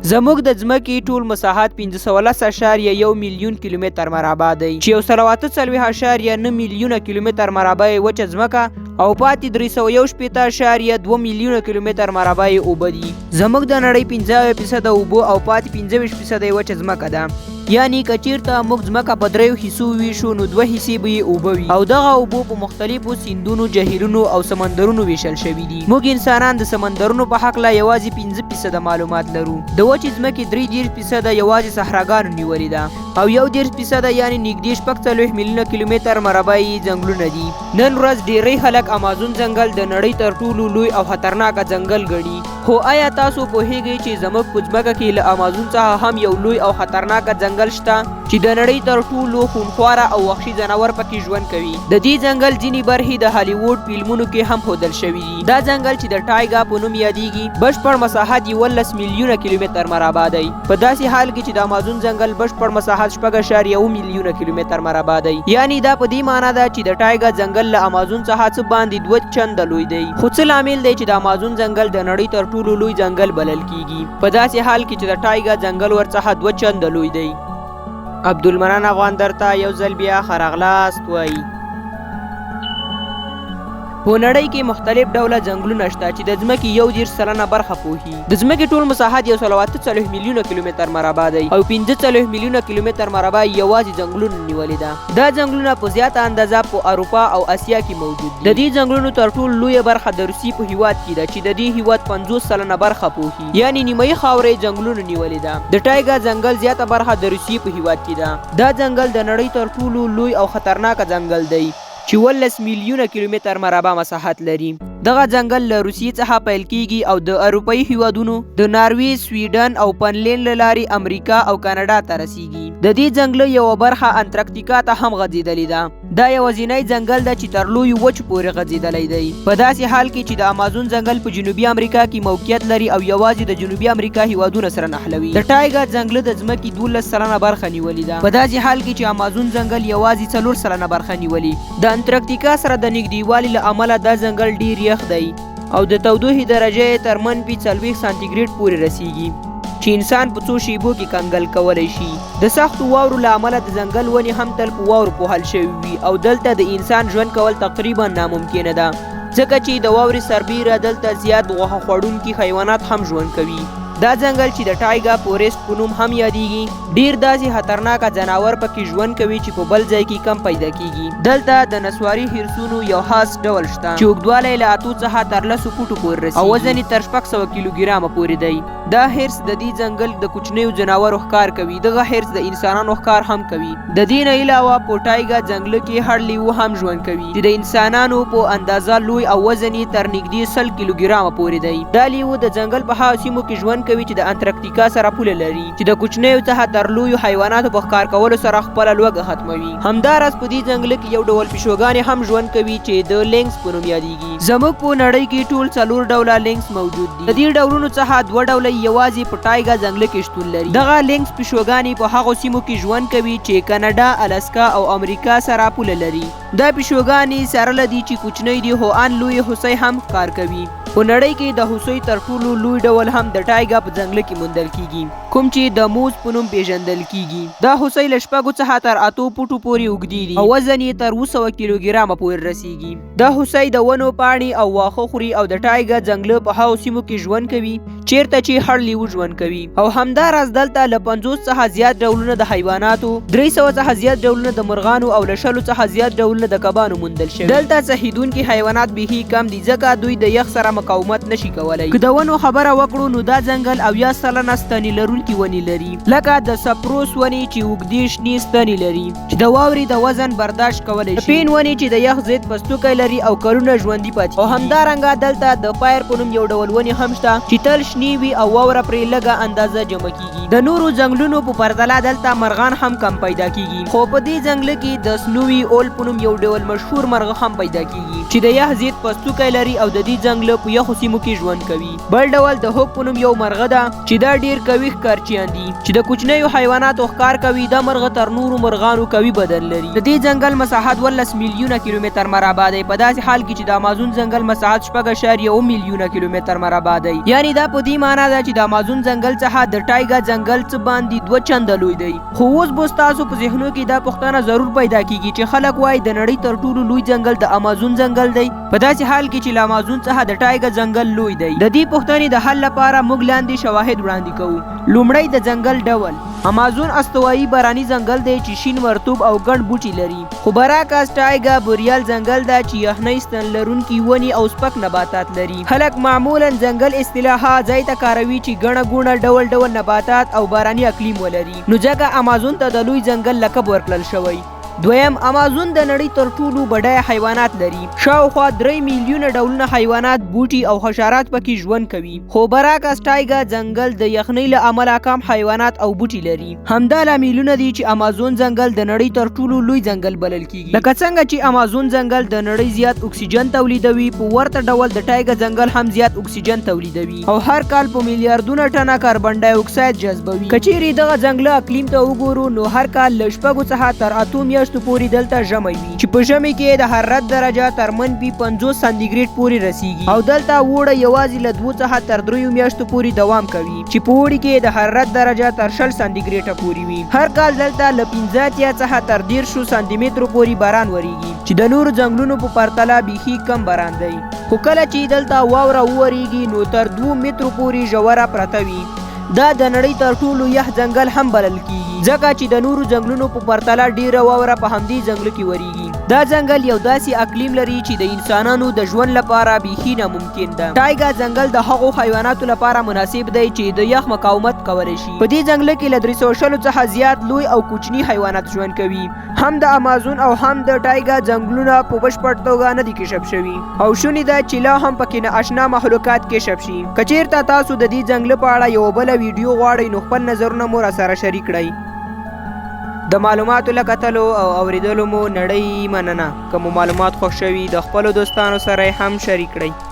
زموږ د ځمکې ټول مساحت 15.1 میلیون کیلومتر مربع دی چې 148.9 میلیونه کیلومتر مربع وچه ځمکه او پاتې 361.2 میلیونه کیلومتر مربع اوبه دي. زموږ د نړۍ 15% اوبه او پاتې 25% وچه ځمکه ده. یعنی که چیرته موږ ځمکه په 3 حصو ویشو نو 2 حصې به یې اوبه وي او دغه اوبه په مختلفو سیندونو، جهیلونو او سمندرونو ویشل شوي دي. موږ انسانان د سمندرونو په هکله یوازې 5% معلومات لرو. د وچې ځمکې 33% یوازې صحراګانو نیولې ده او 1.5% یعنی نږدې 40 میلیونه کیلومتر مربع یې ځنګلونه دي. نن ورځ ډیری خلک امازون ځنګل د نړۍ تر ټولو لوی او خطرناکه ځنګل ګڼي. خو آیا تاسو پوهیږئ چې زموږ په ځمکه کې له امازون څخه هم یو لوی او خطرناکه ځنګل شته چې د نړۍ تر ټولو خونخواره او وحشي ځناور پکې ژوند کوي؟ د دې ځنګل ځینې برخې د هالیووډ فلمونو کې هم ښودل شوي دي. دا ځنګل چې د ټایګا په نوم یادیږي بشپړ مساحت 11 میلیونه کیلومتر مربع دی، په داسې حال کې چې د امازون ځنګل بشپړ مساحت 4.1 میلیونه کیلومتر مربع دی. یعنی دا په دې معنی ده چې د ټایګا ځنګل له امازون څخه څه باندې 2 چنده لوی دی. خو څه لامل دی چې د امازون ځنګل د نړۍ تر ټولو لوی ځنګل بلل کیږي په داسې حال کې چې د ټایګا ځنګل ورڅخه 2 چنده لوی دی؟ عبدالمنان افغان درته یو ځل بیا ښه راغلاست وایي. په نړۍ کې مختلف ډوله ځنګلونه شته چې د ځمکې 1.3% برخه پوښي. د ځمکې ټول مساحت 140 میلیونه کیلومتر مربع دی او 15 میلیونه کیلومتر مربع یوازې ځنګلونو نیولې ده. دا ځنګلونه په زیاته اندازه په اروپا او اسیا کې موجود دي. د دې ځنګلونو تر ټولو لویه برخه د روسیې په هیواد کې ده چې د دې هیواد 50% برخه پوښي، یعنی نیمایي خاوره ځنګلونو نیولې ده. د ټایګا ځنګل زیاته برخه د روسیې په هیواد کې ده. دا ځنګل د نړۍ تر ټولو لوی او خطرناک ځنګل دی چې 11 میلیونه کیلومتر مربع مساحت لري. دغه ځنګل له روسیې څخه پیل کیږي او د اروپایي هیوادونو د ناروې، سویډن او فنلینډ له لارې امریکا او کاناډا ته رسیږي. د دې ځنګل یوه برخه انټارکټیکا ته هم غځېدلې ده. دا یوازینی ځنګل ده چې تر لویو وچو پورې غځېدلی دی، په داسې حال کې چې د امازون ځنګل په جنوبي امریکا کې موقعیت لري او یوازې د جنوبي امریکا هیوادونه سره نښلوي. د ټایګا ځنګل د ځمکې 12% برخه نیولې ده، په داسې حال کې چې امازون ځنګل یوازې 4% برخه نیولې. د انټارکټیکا سره د نږدېوالي له امله دا ځنګل ډیر یخ دی او د تودوخې درجه تر -40 سانتي ګریډ پورې رسیږي چې انسان په څو شیبو کې کنګل کولی شي. د سختو واورو له امله د ځنګل ونې هم تل په واورو پوښل شوي وي او دلته د انسان ژوند کول تقریبا ناممکنه ده ځکه چې د واورې سربیره دلته زیات غوښه خوړونکي حیوانات هم ژوند کوي. دا ځنګل چې د ټایګا فورست په نوم هم یادیږي ډیر داسې خطرناکه ځناور پکې ژوند کوي چې په بل ځای کې کم پیدا کیږي. دلته د نسواري هرسونو یو خاص ډول شته چې اوږدوالی له 8 څخه تر 10 فوټو پورې رسیږي او وزن یې تر 600 کیلوګرامه پورې دی. دا هرس د دې ځنګل د کوچنیو ځناورو ښکار کوي. دغه هرس د انسانانو ښکار هم کوي. د دې نه علاوه په ټایګا ځنګل کې هړ لیوه هم ژوند کوي چې د انسانانو په اندازه لوی او وزن یې تر نږدې 100 کیلوګرامه پورې دی. دا لیوه د ځنګل په هغو سیمو کې ژوند کوي چې د انټارکټیکا سره پوله لري چې د کوچنیو څخه تر لویو حیواناتو په ښکار کولو سره خپله لوږه ختموي. همداراز په دې ځنګل کې یو ډول پیشوګانې هم ژوند کوي چې د لینکس په نوم یادیږي. زموږ په نړۍ کې ټول 4 ډوله لینکس موجود دي. د دې ډولونو څخه 2 ډوله یوازې په ټایګا ځنګل کې شتون لري. دغه لینکس پیشوګانې په هغو سیمو کې ژوند کوي چې کاناډا، الاسکا او امریکا سره پوله لري. دا پیشوګانې سره له دې چې کوچنۍ دي خو ان لوی هوسۍ هم ښکار کوي. په نړۍ کې د هوسۍ تر ټولو لوی ډول هم د ټایګا په ځنګل کې موندل کیږي کوم چې د موز په نوم پیژندل کیږي. دا هوسۍ له 6 څخه تر 8 فوټو پورې اوږدې دي او وزن یې تر 200 کیلوګرامه پورې رسیږي. دا هوسۍ د ونو پاڼې او واښه خوري او د ټایګا ځنګل په هغو سیمو کې ژوند کوي چیرته چې هړ لیوه ژوند کوي. او همداراز دلته له 50 څخه زیات ډولونه د حیواناتو، 300 څخه زیات ډولونه د مرغانو او له 100 څخه زیات ډولونه د کبانو موندل شوي. دلته څخیدونکي حیوانات بیخي کم دي ځکه دوی د یخ سره مقاومت نشي کولی. که د ونو خبره وکړو نو دا ځنګل 80% ستنې لرونکي ونې لري لکه د سپروس ونې چې اوږدې شنې ستنې لري چې د واورې د وزن برداشت کولی شي، د پین ونې چې د یخ ضد پوستکی لري او کلونه ژوندي پاتې. او همدارنګه دلته د پایر په نوم یو ډول ونې هم شته چې تل شنې وي او واوره پرې لږه اندازه جمع کیږي. د نورو ځنګلونو په پرتله دلته مرغان هم کم پیدا کیږي. خو په دې ځنګل کې د سنوي اول په نوم یو ډول مشهور مرغه هم پیدا کیږي چې د یخ ضد پوستکی لري او د دې ځنګل په یخو سیمو کې ژوند کوي. بل ډول د هوک په نوم یو مرغه ده چې دا ډیر قوي ښکارچیان دي چې د کوچنیو حیواناتو ښکار کوي. دا مرغه تر نورو مرغانو قوي بدن لري. د دې ځنګل مساحت 12 میلیونه کیلومتر مربع دی په داسې حال کې چې د امازون ځنګل مساحت 4.1 میلیونه کیلومتر مربع دی. یعنی دا په په دې معنی ده چې د امازون ځنګل څخه د ټایګر ځنګل څخه باندې 2 چنده لوی دی. خو اوس به تاسو په ذهنو کې دا پوښتنه ضرور پیدا کیږي چې خلک وایي د نړۍ تر ټولو لوی ځنګل د امازون ځنګل دی. په داسې حال کې چې له امازون څخه د ټایګر ځنګل لوی دی. د دې پوښتنې د حل لپاره موږ لاندې شواهد وړاندې کوو. لومړی د ځنګل ډول. امازون استوایي باراني ځنګل دی چې شین مرطوب او ګڼ بوټي لري. خو برعکس ټایګر بوریال ځنګل دا چې یخنۍ ستن لرونکي ونې او سپک نباتات لري. خلک معمولا ځنګل اصطلاحات ځای ته کاروي چې ګڼه ګوڼه ډول ډول نباتات او باراني اقلیم ولري. نو ځکه امازون ته د لوی ځنګل لقب ورکړل شوی. دویم، امازون د نړۍ تر ټولو بډایه حیوانات لري. شاوخوا 3 میلیونه ډولونه حیوانات، بوټي او حشرات پکې ژوند کوي. خو برعکس ټایګر ځنګل د یخنۍ له امله کم حیوانات او بوټي لري. همدا لاملونه دي چې امازون ځنګل د نړۍ تر ټولو لوی ځنګل بلل کیږي. لکه څنګه چې امازون ځنګل د نړۍ زیات اکسیجن تولیدوي، په ورته ډول د ټایګر ځنګل هم زیات اکسیجن تولیدوي او هر کال په میلیارډونه ټنه کاربن ډای اکساید جذبوي. کچېرې دغه ځنګل اقلیم ته وګورو نو هر کال له 6 څخه تر 8 پورې دلته ژمی وي چې په ژمي کې د حرارت درجه تر -50 سانتیګریډ پورې رسیږي او دلته اوړه یوازې له 2 څخه تر 3 میاشتو پورې دوام کوي چې په اوړي کې د حرارت درجه تر 60 سانتیګریډ پورې وي. هر کال دلته له 15 څخه تر 13 سانتي مترو پورې باران وریږي چې د نورو ځنګلونو په پرتله بیخي کم باران دی. خو کله چې دلته واوره وریږي نو تر 2 مترو پورې ژوره پرته وي. دا د نړۍ تر ټولو یخ ځنګل هم بلل کیږي ځکه چې د نورو ځنګلونو په پرتله ډیره واوره په همدې ځنګل کې وریږي. دا ځنګل یو داسې اقلیم لري چې د انسانانو د ژوند لپاره بیخي ناممکن ده. ټایګر ځنګل د هغو حیواناتو لپاره مناسب دی چې د یخ مقاومت کولی شي. په دې ځنګل کې له 300 څخه زیات لوی او کوچني حیوانات ژوند کوي. هم د امازون او هم د ټایګر ځنګلونه په بشپړ توګه نه دي کشف شوي او شونې ده چې لا هم پکې نااشنا مخلوقات کشف شي. که چیرته تاسو د دې ځنګل په اړه یو بله ویډیو غواړئ نو خپل نظرونه مو راسره شریک کړئ. د معلوماتو له کتلو او اوریدلو مو نړۍ مننه. که مو معلومات خوښ شوي د خپلو دوستانو سره هم شریک کړئ.